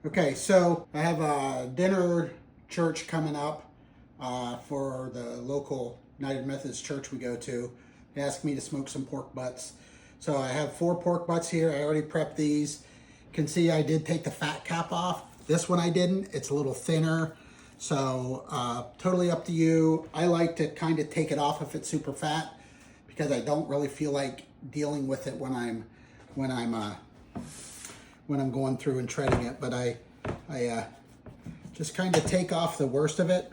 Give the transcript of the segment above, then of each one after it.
Okay, so I have a dinner church coming up for the local United Methodist church we go to. They asked me to smoke some pork butts. So I have 4 pork butts here. I already prepped these. You can see I did take the fat cap off. This one I didn't. It's a little thinner. So totally up to you. I like to kind of take it off if it's super fat because I don't really feel like dealing with it when I'm going through and shredding it, but I just kind of take off the worst of it,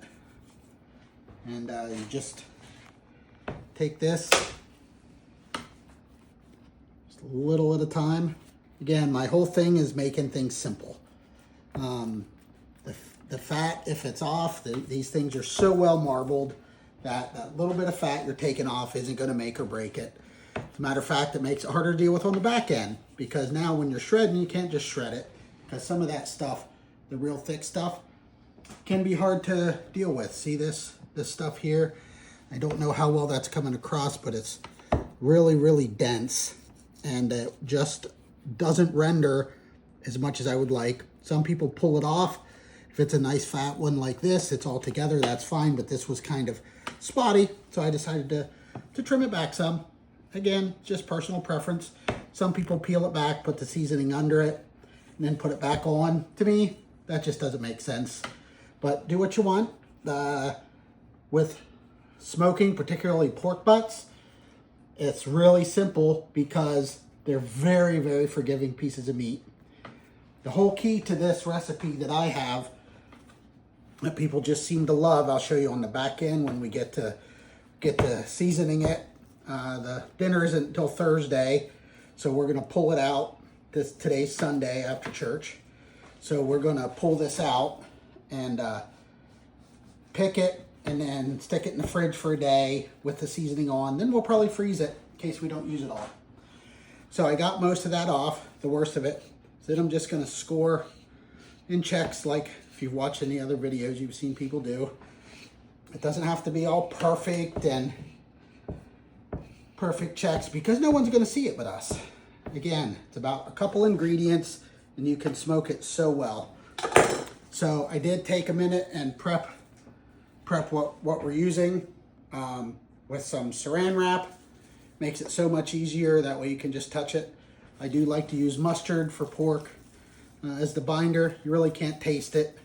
and you just take this just a little at a time. Again, my whole thing is making things simple. The fat, if it's off, these things are so well marbled that that little bit of fat you're taking off isn't going to make or break it. As a matter of fact, it makes it harder to deal with on the back end, because now when you're shredding, you can't just shred it, because some of that stuff, the real thick stuff, can be hard to deal with. See this stuff here? I don't know how well that's coming across, but it's really, really dense, and it just doesn't render as much as I would like. Some people pull it off. If it's a nice fat one like this, it's all together, that's fine, but this was kind of spotty, so I decided to trim it back some. Again, just personal preference. Some people peel it back, put the seasoning under it, and then put it back on. To me, that just doesn't make sense. But do what you want. With smoking, particularly pork butts, it's really simple because they're very, very forgiving pieces of meat. The whole key to this recipe that I have, that people just seem to love, I'll show you on the back end when we get to seasoning it. The dinner isn't until Thursday, so we're gonna pull it out. Today's Sunday after church, so we're gonna pull this out and pick it and then stick it in the fridge for a day with the seasoning on. Then we'll probably freeze it in case we don't use it all. So I got most of that off, the worst of it. So then I'm just gonna score in checks, like if you've watched any other videos you've seen people do. It doesn't have to be all perfect and perfect checks, because no one's going to see it but us. Again, it's about a couple ingredients and you can smoke it so well. So I did take a minute and prep what we're using with some saran wrap. Makes it so much easier, that way you can just touch it. I do like to use mustard for pork as the binder. You really can't taste it,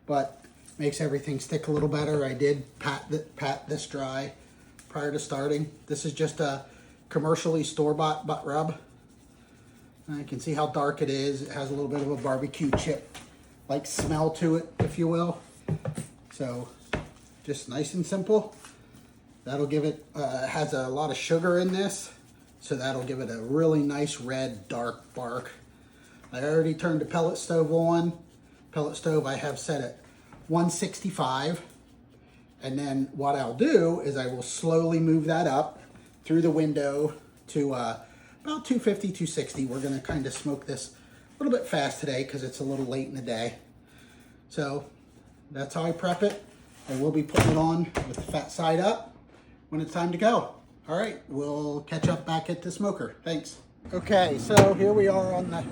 but makes everything stick a little better. I did pat this dry prior to starting. This is just a commercially store-bought butt rub. You can see how dark it is. It has a little bit of a barbecue chip like smell to it, if you will. So just nice and simple. That'll give it, has a lot of sugar in this, so that'll give it a really nice red dark bark. I already turned the pellet stove on. Pellet stove I have set at 165. And then what I'll do is I will slowly move that up through the window to about 250, 260. We're gonna kind of smoke this a little bit fast today because it's a little late in the day. So that's how I prep it. I will be putting it on with the fat side up when it's time to go. All right, we'll catch up back at the smoker. Thanks. Okay, so here we are on the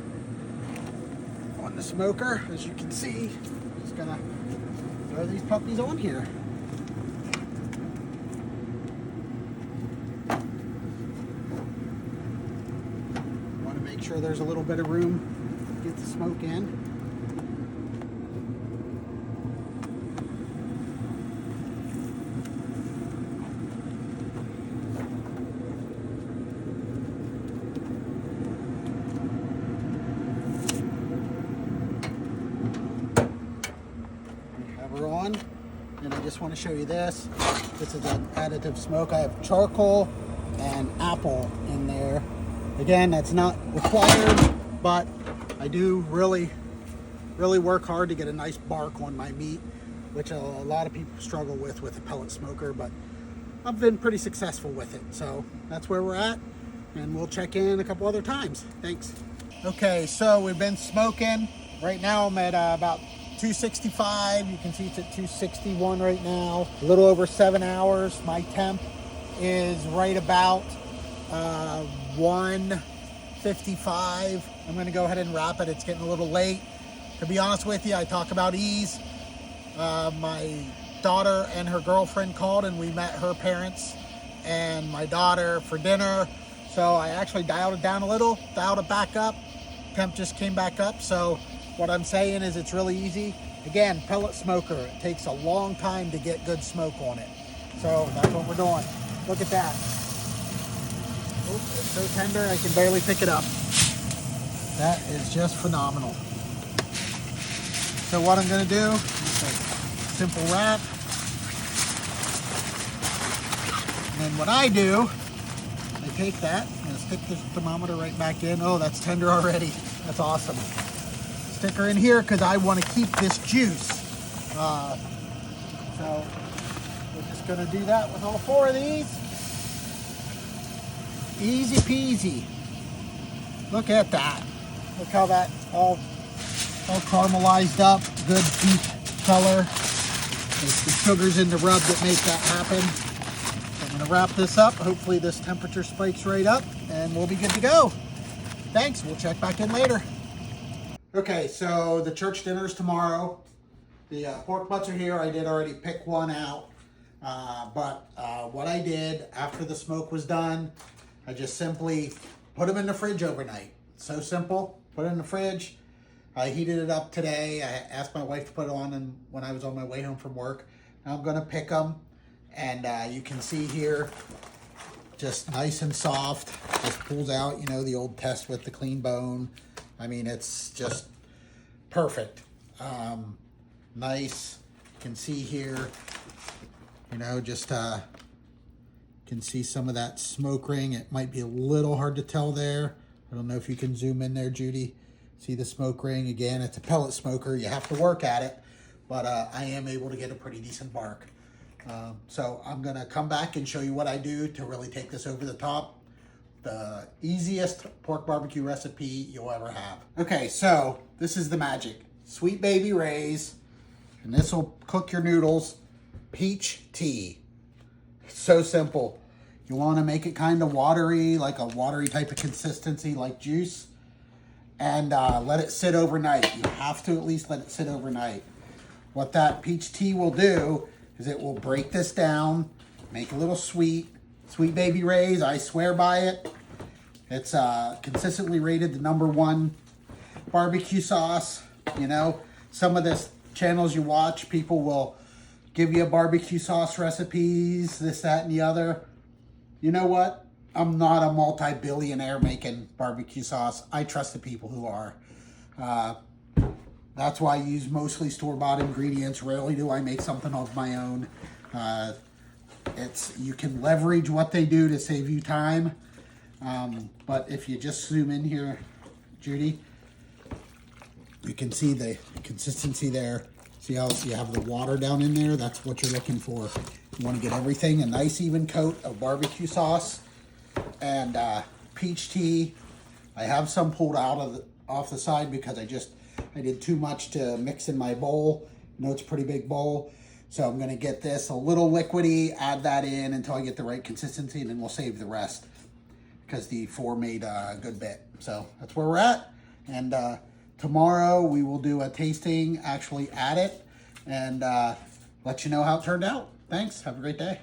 smoker. As you can see, I'm just gonna throw these puppies on here. Want to make sure there's a little bit of room to get the smoke in. We're on, and I just want to show you this. This is an additive smoke. I have charcoal and apple in there. Again, that's not required, but I do really work hard to get a nice bark on my meat, which a lot of people struggle with a pellet smoker, but I've been pretty successful with it. So that's where we're at, and we'll check in a couple other times. Thanks. Okay, so we've been smoking. Right now I'm at about 265. You can see it's at 261 right now. A little over 7 hours. My temp is right about 155 I'm gonna go ahead and wrap it. It's getting a little late. To be honest with you, I talk about ease. My daughter and her girlfriend called and we met her parents and my daughter for dinner. So I actually dialed it down a little, dialed it back up. Temp just came back up. So what I'm saying is it's really easy. Again, pellet smoker. It takes a long time to get good smoke on it. So that's what we're doing. Look at that. Oops, it's so tender I can barely pick it up. That is just phenomenal. So what I'm going to do is a simple wrap. And then what I do, I take that, I'm going to stick this thermometer right back in. Oh, that's tender already. That's awesome. Stick her in here because I want to keep this juice. So we're just going to do that with all 4 of these. Easy peasy. Look at that. Look how that's all caramelized up. Good deep color. It's the sugars in the rub that make that happen. So I'm going to wrap this up. Hopefully this temperature spikes right up and we'll be good to go. Thanks. We'll check back in later. Okay, so the church dinner is tomorrow. The pork butts are here. I did already pick one out. But what I did after the smoke was done, I just simply put them in the fridge overnight. So simple. Put it in the fridge. I heated it up today. I asked my wife to put it on when I was on my way home from work. Now I'm going to pick them. And you can see here, just nice and soft. Just pulls out, you know, the old test with the clean bone. I mean, it's just perfect. Nice. You can see here, you know, just can see some of that smoke ring. It might be a little hard to tell there. I don't know if you can zoom in there, Judy. See the smoke ring? Again, it's a pellet smoker. You have to work at it, but I am able to get a pretty decent bark. So I'm going to come back and show you what I do to really take this over the top. The easiest pork barbecue recipe you'll ever have. Okay, so this is the magic. Sweet Baby Ray's, and this will cook your noodles. Peach tea. It's so simple. You want to make it kind of watery, like a watery type of consistency, like juice, and let it sit overnight. You have to at least let it sit overnight. What that peach tea will do is it will break this down, make a little sweet. Sweet Baby Ray's, I swear by it. It's consistently rated the #1 barbecue sauce. You know, some of the channels you watch, people will give you a barbecue sauce recipes, this, that, and the other. You know what? I'm not a multi-billionaire making barbecue sauce. I trust the people who are. That's why I use mostly store-bought ingredients. Rarely do I make something of my own. You can leverage what they do to save you time. But if you just zoom in here, Judy, you can see the consistency there. See how you have the water down in there? That's what you're looking for. You want to get everything a nice even coat of barbecue sauce and peach tea. I have some pulled out off the side because I did too much to mix in my bowl. You know, it's a pretty big bowl. So I'm going to get this a little liquidy, add that in until I get the right consistency, and then we'll save the rest because the 4 made a good bit. So that's where we're at. And tomorrow we will do a tasting, actually at it, and let you know how it turned out. Thanks. Have a great day.